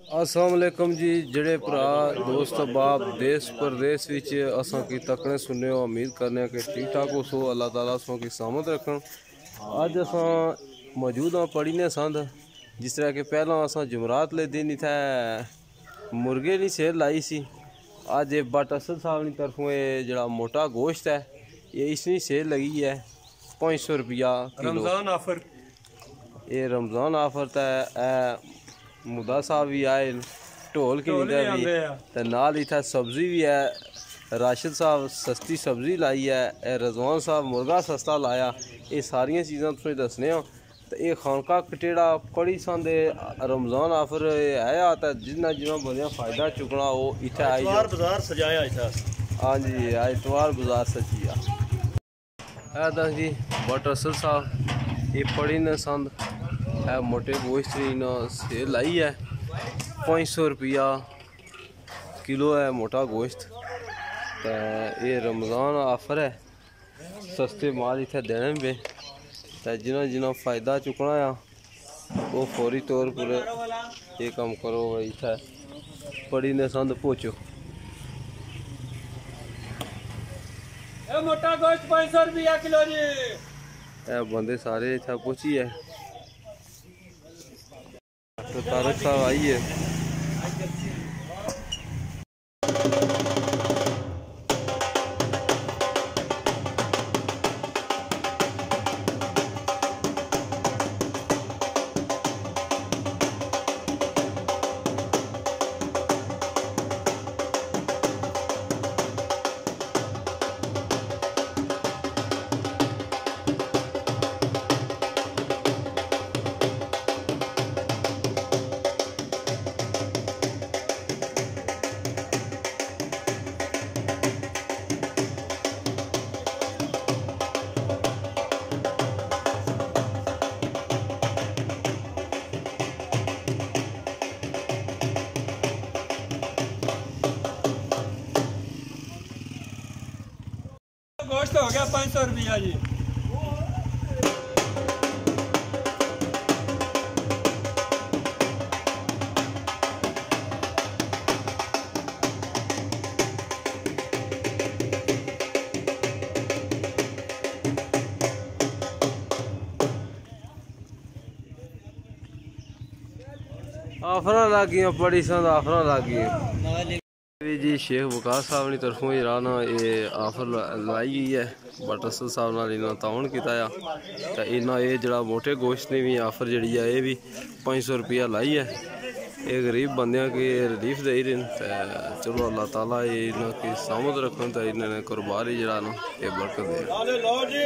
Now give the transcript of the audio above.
अस्सलाम वालेकुम जी, जड़े भरा दोस्त बाप देश परदेश विच असां की तकने सुनने हो, उम्मीद करने कि ठीक ठाक हो सो। अल्लाह ताला सो की सामत रखन। अज असां मौजूद हाँ पड़ी ने संध, जिस तरह कि पहला असां जुमरात ले दिन इत्थै मुर्गे की सेल लाई सी। अज बट असद साहब की तरफों ये जड़ा मोटा गोश्त है ये इसकी सेल लगी है 500 रुपया रमज़ान ऑफर। ये रमज़ान ऑफर है। मुदा साहब भी आए, ढोल की भी ते नाल इत्थै सब्जी भी है। राशिद साहब सस्ती सब्जी लाई है। रजवान साहब मुर्गा सस्ता लाया। ये सारिया चीज़ां तुसें दसने हो। तो ये खानका कटहरह बड़ी संद रमज़ान ऑफर है आता जिन्ना जिन्ना बंदे फायदा चुकना वो इत्थै आई बाजार सजाया इत्थै। हाँ जी, इतवार बाजार सजिया है दस जी। बट असल साहब ये पड़ी ने संद है मोटे गोश्त की सेल लाई है 500 रुपया किलो है मोटा गोश्त। तो ये रमज़ान ऑफर है, सस्ते माल इत्थै देने पे। तो जिन्हों जिन्हों फ़ायदा चुकना है वो फौरी तौर पर ये कम करो, इत्थै पड़ी ने संद पहुँचो। मोटा गोश्त 500 रुपया किलो जी। बंदे सारे इत्थै पहुँची है। तो तारक साहब आई है। गोश्त हो गया 500 रुपया जी। ऑफर लग गई बड़ी संद ऑफर लग गई जी। शेख वकास साहब की तरफों जरा ना ये ऑफर लाई गई है। बट असल साहब नाल इन्होंने ताउन किया तो इन्ना ये जड़ा मोटे गोश्त ने भी ऑफर जी है ये भी 500 रुपया लाई है। ये गरीब बंदियां की रिलीफ दे रहे हैं। चलो अल्लाह ताला ये इन्हों की सामत रखन तो इन्होंने कारोबार ही जरा ना ये बरकत दे।